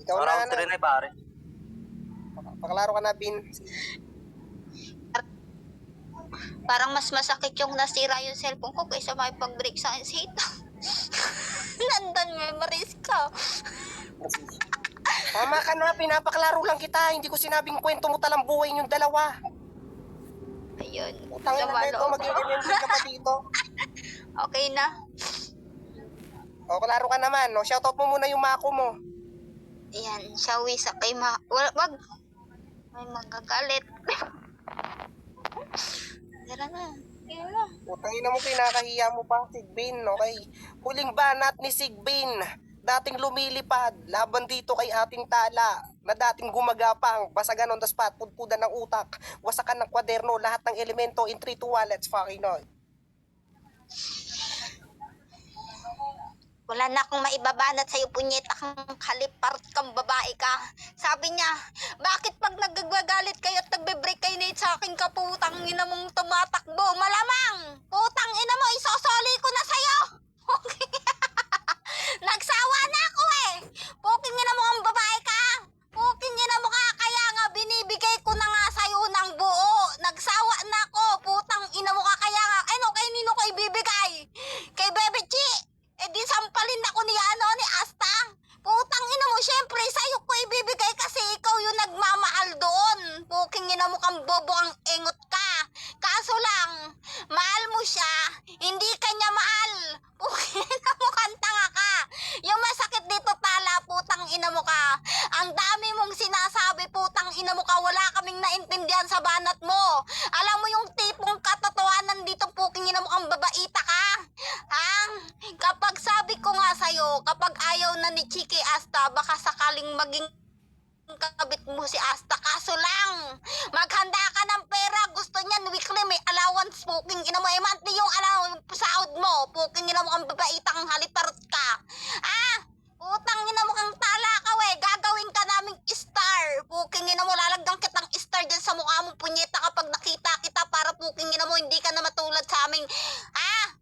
Ikaw na, Round 3 na pare. paklaro ka na, Bin. Parang mas masakit yung nasira yung cellphone ko kaysa makipag-break sa hate. Nandun memories ko. Tama ka na, pinapaklaro lang kita. Hindi ko sinabing kwento mo talang buhay yung dalawa. Ayun. Tangin na ito, mag-i-remember ka pa dito. Okay na. O, klaro ka naman. O, shoutout mo muna yung mako mo. Ayan, shawi sa kay wag. May magagalit. Tara na. Tara na. Tangin na mo, kinakahiya mo pa, Sigbin, okay? Huling banat ni Sigbin. Dating lumilipad, laban dito kay ating tala, na dating gumagapang, basagan on the spot, pudpudan ng utak, wasakan ng kwaderno, lahat ng elemento in 3, 2, 1, let's fucking know. Wala na akong maibabanat sa'yo, punyeta kang kalipart kang babae ka. Sabi niya, bakit pag nagagalit kayo at nagbe-break kayo na sa akin ka, putang ina mong tumatakbo? Malamang! Putang ina mo, isosoli ko na sa'yo! Nagsawa na ako eh! Puking ina mo ang babae ka! Puking ina mo ka, kaya nga binibigay ko na nga sa'yo ng buo. Nagsawa na ako, putang ina mo ka, kaya nga, ano, kay nino ko ibibigay? Kay Bebe Chi! Eh di sampalin ako ni Asta. Putang ina mo, syempre sa'yo ko ibibigay kasi ikaw yung nagmamahal doon. Puking ina mo kang bobo, ang engot ka. Kaso lang, mahal mo siya, hindi ka niya mahal. Puking ina mo kang tanga ka. Yung masakit dito tala, putang ina mo ka. Ang dami mong sinasabi, putang ina mo ka, wala kaming naintindihan sa banat mo. Alam mo yung tipong katotohanan dito, puking ina mo kang babaita ka. Kapag sabi ko nga sa'yo, kapag ayaw na ni Chiki Asta, baka sakaling maging kabit mo si Asta. Kaso lang, maghanda ka ng pera. Gusto niyan, weekly may allowance. Puking ina mo, monthly yung sahod mo. Puking ina mo kang babaitang haliparot ka. Utang ina mo kang tala ka, we. Gagawin ka naming star. Puking ina mo, lalagyan kitang star dyan sa mukha mo, punyeta, kapag nakita kita, para puking ina mo, hindi ka na matulad sa aming,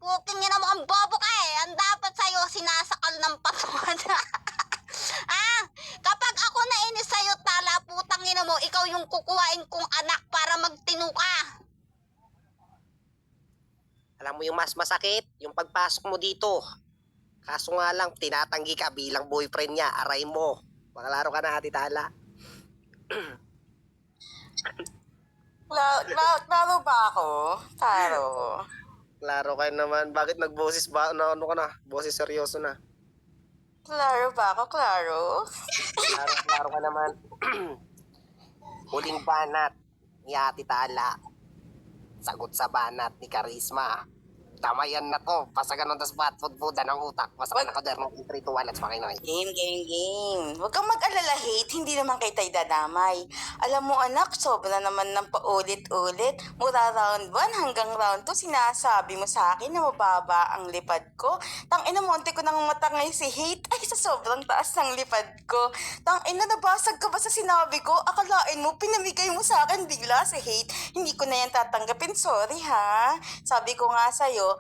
puking ina mo, ang bobo ka eh. Ang dapat sa'yo, sinasakal ng patuwan. Kapag ako nainis sa'yo, tala, putang ina mo, ikaw yung kukuhain kong anak para magtinu ka. Alam mo yung mas masakit, yung pagpasok mo dito. Kaso nga lang, tinatanggi ka bilang boyfriend niya, aray mo. Makalaro ka na, Ate Tala. Klaro ba ako? Klaro. Klaro kayo naman. Bakit nagboses ba? Ano ka na? Boses seryoso na. Klaro ba ako? Klaro? Klaro ka naman. Huling banat ni Ate Tala. Sagot sa banat ni Karisma. Tama yan na to. Pasagan on the spot, pudpudan ng utak. Pasagan na kaderno in 3, 2, 1, let's fucking know. Game. Huwag kang mag-alala, hate. Hindi naman kay tayo dadamay. Alam mo anak, sobra naman ng paulit-ulit. Mula round 1 hanggang round 2, sinasabi mo sa akin na mababa ang lipad ko. Tangina, monte ko nang matangay si hate. Ay, sa sobrang taas ng lipad ko. Tangina, nabasag ka ba sa sinabi ko? Akalain mo, pinamigay mo sa akin bigla si hate. Hindi ko na yan tatanggapin. Sorry ha. Sabi ko nga sa'yo,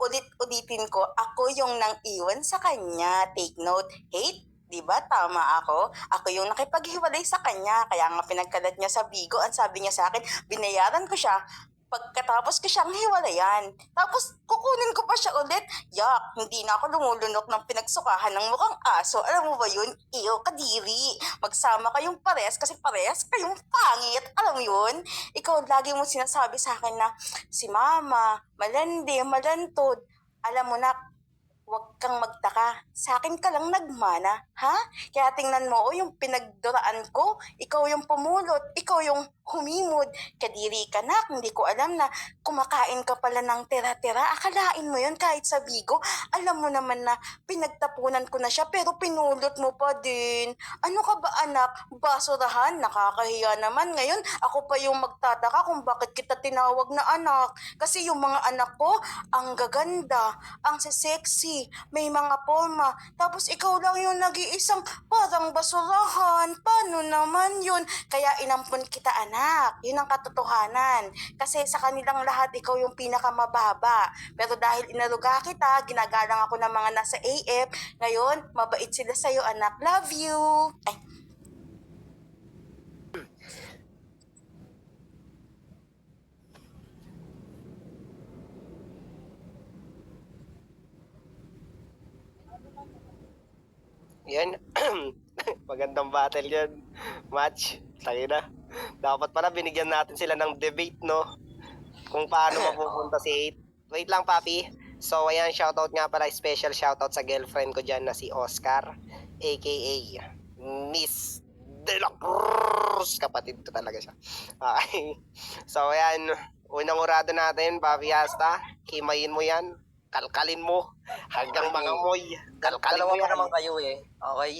ulit-ulitin ko, ako yung nang iwan sa kanya. Take note, hate, di ba tama ako? Ako yung nakipaghiwalay sa kanya, kaya nga pinagkalat niya sa Bigo. Ang sabi niya sa akin, binayaran ko siya pagkatapos ko siyang hiwalayan. Tapos, kukunin ko pa siya ulit. Yak, hindi na ako lumulunok ng pinagsukahan ng mukhang aso. Alam mo ba yun? Iyo, kadiri. Magsama kayong parehas kasi parehas kayong pangit. Alam mo yun? Ikaw, lagi mo sinasabi sa akin na si mama, malandi, malantod. Alam mo na, huwag kang magtaka. Sa akin ka lang nagmana, ha? Kaya tingnan mo, yung pinagduraan ko, ikaw yung pumulot, ikaw yung humimod. Kadiri ka na, hindi ko alam na kumakain ka pala ng tira-tira. Akalain mo yun kahit sa Bigo. Alam mo naman na pinagtapunan ko na siya pero pinulot mo pa din. Ano ka ba anak? Basurahan? Nakakahiya naman. Ngayon, ako pa yung magtataka kung bakit kita tinawag na anak. Kasi yung mga anak ko, ang gaganda, ang sexy, Papi. May mga forma. Tapos ikaw lang yung nag-iisang parang basurahan. Paano naman yun? Kaya inampun kita, anak. Yun ang katotohanan. Kasi sa kanilang lahat, ikaw yung pinakamababa. Pero dahil inaruga kita, ginagalang ako ng mga nasa AF. Ngayon, mabait sila sa'yo, anak. Love you. Ay, Yan. Magandang battle yan. Match. Tangina. Dapat pala binigyan natin sila ng debate, no? Kung paano mapupunta si 8. Wait lang, papi. So, ayan, shoutout nga pala. Special shoutout sa girlfriend ko dyan na si Oscar. A.K.A. Miss De La Cruz. Kapatid ko talaga siya. Okay. So, ayan. Unang urado natin, Papi Hasta. Himayin mo yan. Kalkalin mo. Hanggang mga moy. Kalkalin mo Dalawa pa yan. naman kayo eh. Okay.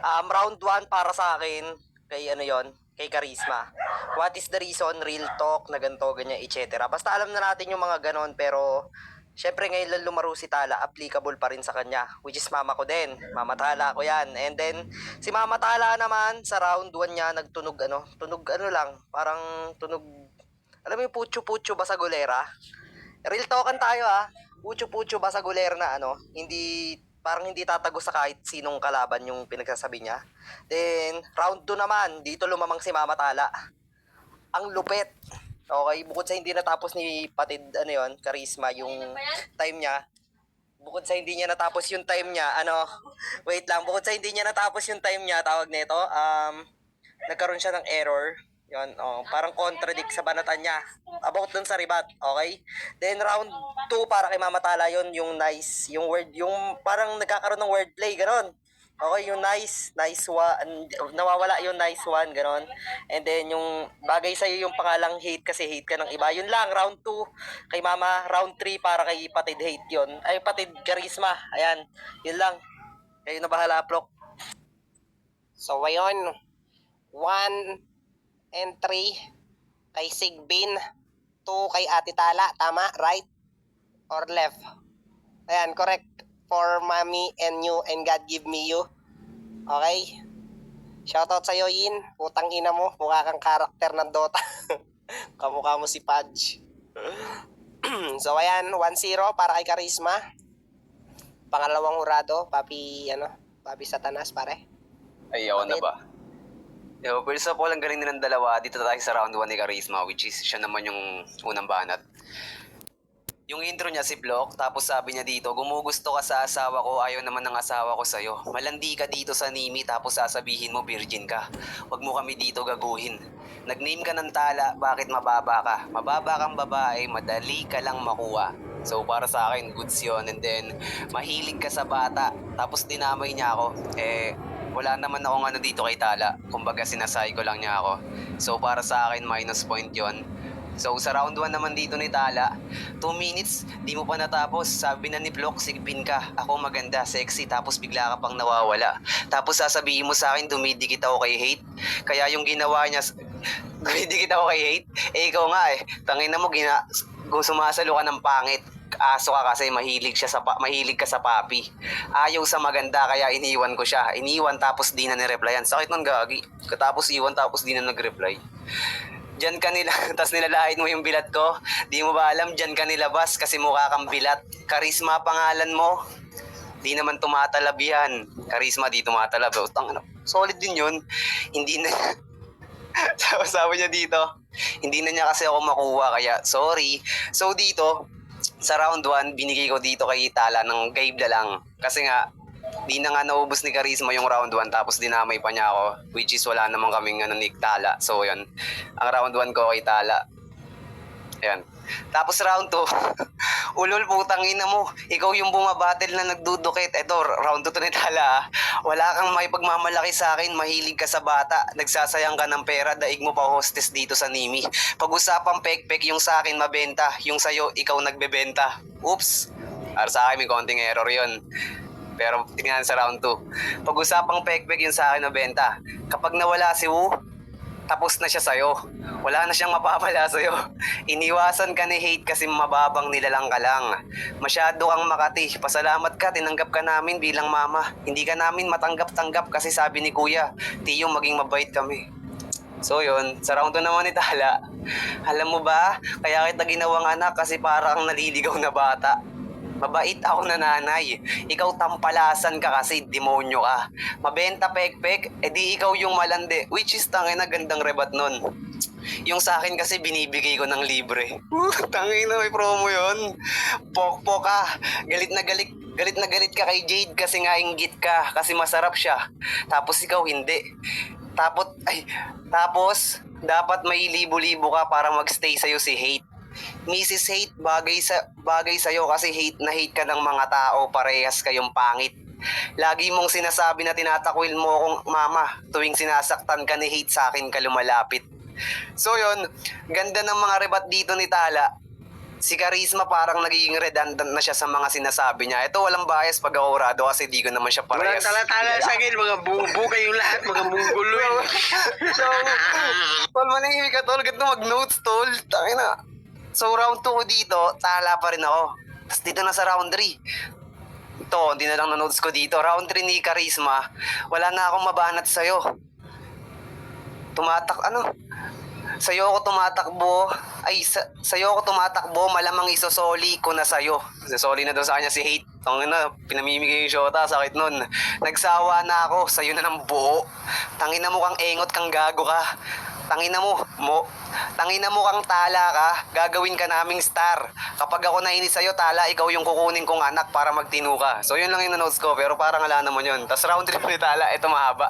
Round 1 para sa akin, kay ano yon, kay Charisma. What is the reason, real talk, na ganito, ganyan, etc. Basta alam na natin yung mga ganon, pero syempre ngayon lang lumaro si Tala, applicable pa rin sa kanya, which is mama ko din. Mama Tala ko yan. And then, si Mama Tala naman, sa round 1 niya, nagtunog tunog lang, parang tunog, alam mo yung pucho-pucho basagulera? Real talkan tayo pucho-pucho basagulera na hindi, parang hindi tatago sa kahit sinong kalaban yung pinagsasabi niya. Then, round 2 naman, dito lumamang si Mama Tala. Ang lupet. Okay, bukod sa hindi natapos ni Patid, Charisma, yung time niya. Bukod sa hindi niya natapos yung time niya, wait lang, bukod sa hindi niya natapos yung time niya, tawag nito, nagkaroon siya ng error. Yun, parang contradict sa banatan niya about dun sa ribat, okay? Then round 2 para kay Mama Tala yun, yung nice, yung word, yung parang nagkakaroon ng wordplay, ganon. Okay, yung nice one, nawawala yung nice one, ganon. And then yung bagay sa'yo yung pangalang hate kasi hate ka ng iba. Yun lang, round 2 kay Mama, round 3 para kay Patid hate yun. Ay, Patid Charisma, ayan, yun lang. Kayo na bahala, Plok. So, ayun. 1 and 3 kay Sigbin. 2 kay Ate Tala. Tama? Right? Or left? Ayan, correct. For mommy and you and God give me you. Okay? Shoutout sa'yo, Yin. Putang ina mo. Mukha kang karakter ng Dota. Kamukha mo si Pudge. So, ayan. 1-0 para kay Charisma. Pangalawang hurado. Papi Satanas, pare. Ay, ako na ba? Yo, first of all, ang galing nilang dalawa. Dito tayo sa round 1 ni Charisma, which is siya naman yung unang banat. Yung intro niya si Block, tapos sabi niya dito, gumugusto ka sa asawa ko, ayaw naman ng asawa ko sa'yo. Malandi ka dito sa Nimi, tapos sasabihin mo virgin ka. Huwag mo kami dito gaguhin. Nag-name ka ng Tala, bakit mababa ka? Mababa kang babae, madali ka lang makuha. So para sa akin, goods yun. And then, mahilig ka sa bata, tapos dinamay niya ako. Wala naman akong dito kay Tala. Kumbaga sinasay ko lang niya ako. So para sa akin, minus point yon. So sa round 1 naman dito ni Tala, 2 minutes, di mo pa natapos. Sabi na ni Block, sigbin ka. Ako maganda, sexy, tapos bigla ka pang nawawala. Tapos sasabihin mo sa akin, dumidikit ako kay hate. Kaya yung ginawa niya, dumidikit ako kay hate. Ikaw nga tangina mo, sumasalo ka ng pangit. Aso ka kasi mahilig ka sa papi. Ayaw sa maganda kaya iniwan ko siya. Iniwan tapos di na nireplyan. Sakit nun gagi. Katapos iwan tapos di na nagreply. Diyan ka nila, tas nilalait mo yung bilat ko. Di mo ba alam, diyan ka nilabas kasi mukha kang bilat. Charisma pangalan mo. Di naman tumatalab yan. Charisma di tumatalab. Solid din yun. Hindi na, sabi niya dito, hindi na niya kasi ako makuha kaya sorry. So dito, sa round 1, binigay ko dito kay Tala ng guide na lang. Kasi nga, di na nga naubos ni Charisma yung round 1 tapos dinamay pa niya ako. Which is wala naman kaming ni Tala. So yun, ang round 1 ko kay Tala. Ayan. Tapos round 2, ulol putang ina mo. Ikaw yung bumabattle na nagdudukit. Eto, round 2 to ni Tala. Wala kang may pagmamalaki sa akin. Mahilig ka sa bata. Nagsasayang ka ng pera. Daig mo pa hostess dito sa Nimi. Pag-usapang pek-pek yung sa akin mabenta. Yung sa'yo, ikaw nagbebenta. Oops. Para sa akin, may konting error yon. Pero tingnan sa round 2. Pag-usapang pek-pek yung sa akin mabenta. Kapag nawala si Wu, tapos na siya sa'yo. Wala na siyang mapapala sa'yo. Iniwasan ka ni Hate kasi mababang nilalang ka lang. Masyado kang makati. Pasalamat ka, tinanggap ka namin bilang mama. Hindi ka namin matanggap-tanggap kasi sabi ni Kuya, Tiyong maging mabait kami. So yun, sa round 2 naman ni Tala. Alam mo ba, kaya kita ginawang anak kasi para kang naliligaw na bata. Mabait ako na nanay. Ikaw tampalasan ka kasi demonyo ka. Mabenta pek-pek, edi ikaw yung malandi. Which is tangin na gandang rebat nun. Yung sa akin kasi binibigay ko ng libre. Tangin na may promo yun. Pokpok ka. Galit na galit ka kay Jade kasi nga inggit ka. Kasi masarap siya. Tapos ikaw hindi. Tapos, dapat may libo-libo ka para magstay sa'yo si Hate. Mrs. Hate, bagay sa'yo kasi hate ka ng mga tao, parehas kayong pangit. Lagi mong sinasabi na tinatakwil mo akong mama tuwing sinasaktan ka ni Hate sa akin ka lumalapit. So yun, ganda ng mga rebat dito ni Tala. Si Charisma parang nagiging redundant na siya sa mga sinasabi niya. Ito walang bias pag aurado kasi di ko naman siya Walang parehas. tala-tala sa akin, mga bubo kayong lahat, mga mungguluin. So, tol, manahimik ka tol, ganda mag-notes tol. Tangin na. So round 2 ko dito, Tala pa rin ako. Tapos dito na sa round 3. Ito, hindi na lang na-notes ko dito. Round 3 ni Charisma, wala na akong mabanat sa'yo. Sa'yo ako tumatakbo, malamang isosoli ko na sa'yo. Isosoli na daw sa kanya si Hate. Tangin na, pinamimigay yung shota, sakit nun. Nagsawa na ako, sa'yo na ng buo. Tangin na mo kang engot kang gago ka. Tangina mo kang Tala ka, gagawin ka naming star. Kapag ako nainis sa'yo, Tala, ikaw yung kukunin kong anak para magtinu ka. So yun lang yung notes ko, pero parang wala naman yun. Tapos round 3 ni Tala, ito mahaba.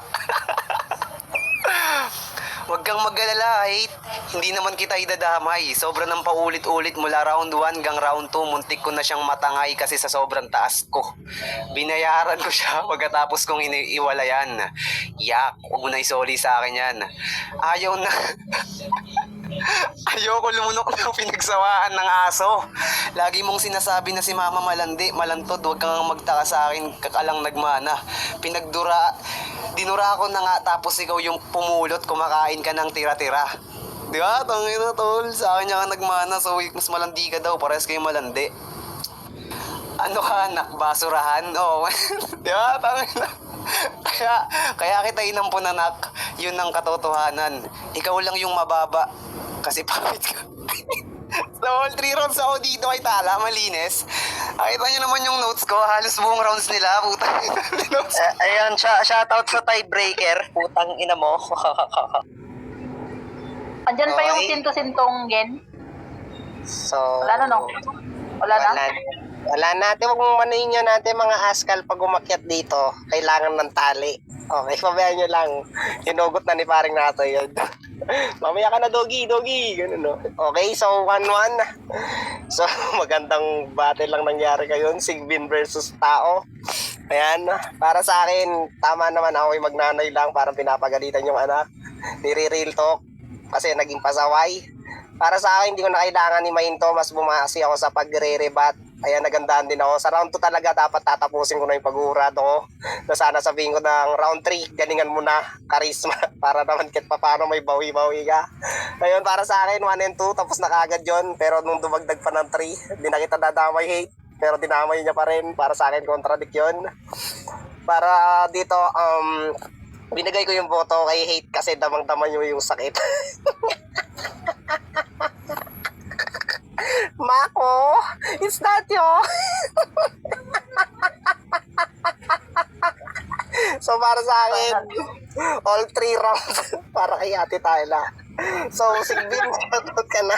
Huwag kang mag-alala, Hate. Hindi naman kita idadamay. Sobra ng paulit-ulit mula round 1 hanggang round 2. Muntik ko na siyang matangay kasi sa sobrang taas ko. Binayaran ko siya pagkatapos kong iniiwalayan. Yak, huwag mo na isoli sa akin yan. Ayoko lumunok ng pinagsawaan ng aso. Lagi mong sinasabi na si Mama malandi, malantod, huwag kang magtaka sa akin, kakalang nagmana. Dinura ko na nga tapos ikaw yung pumulot, kumakain ka ng tira-tira. Di ba? Tangin na tol, sa akin niya ka nagmana, so mas malandi ka daw, parehas kayo malandi. Ano ka, nakbasurahan? Oo. Di ba? Tangin na. Kaya kita inampun anak, yun ang katotohanan. Ikaw lang yung mababa, kasi pangit ka. So, all 3 rounds ako dito kay Tala, malinis. Nakita nyo naman yung notes ko, halos buong rounds nila, putang ina. Ayun, shoutout sa tiebreaker. Putang ina mo. Andyan pa yung Okay. sinto-sintong gen. So, Wala na, no? Wala na? Wala natin, huwag mong manuhin nyo natin mga askal pag umakyat dito. Kailangan ng tali. Okay, pabayaan nyo lang. Hinugot na ni paring nato yun. Mamaya ka na, doggy. Ganun, no? Okay, so 1-1. So, magandang battle lang nangyari kayon. Sigbin versus Tao. Ayan, para sa akin, tama naman ako yung magnanay lang. Parang pinapagalitan yung anak. Nire-real talk. Kasi naging pasaway. Para sa akin, hindi ko na kailangan ni Mainto. Mas bumasi ako sa pagre-rebat. Ayan, nagandaan din ako. Sa round 2 talaga dapat tatapusin ko na yung pag-uurado ko. Na sana sabihin ko ng round 3, galingan mo na, Charisma. Para naman kahit pa paano may bawi-bawi ka. Ayun, para sa akin, 1 and 2, tapos na kagad yun. Pero nung dumagdag pa ng 3, hindi na kita dadamay, Hate. Pero dinamay niya pa rin. Para sa akin, contradict yun. Para dito, binigay ko yung boto kay Hate kasi damang-daman yung sakit. Mako, it's not you. So para sa akin, all 3 rounds para kay Ate Tayla. So, Sigbin, shoutout ka na.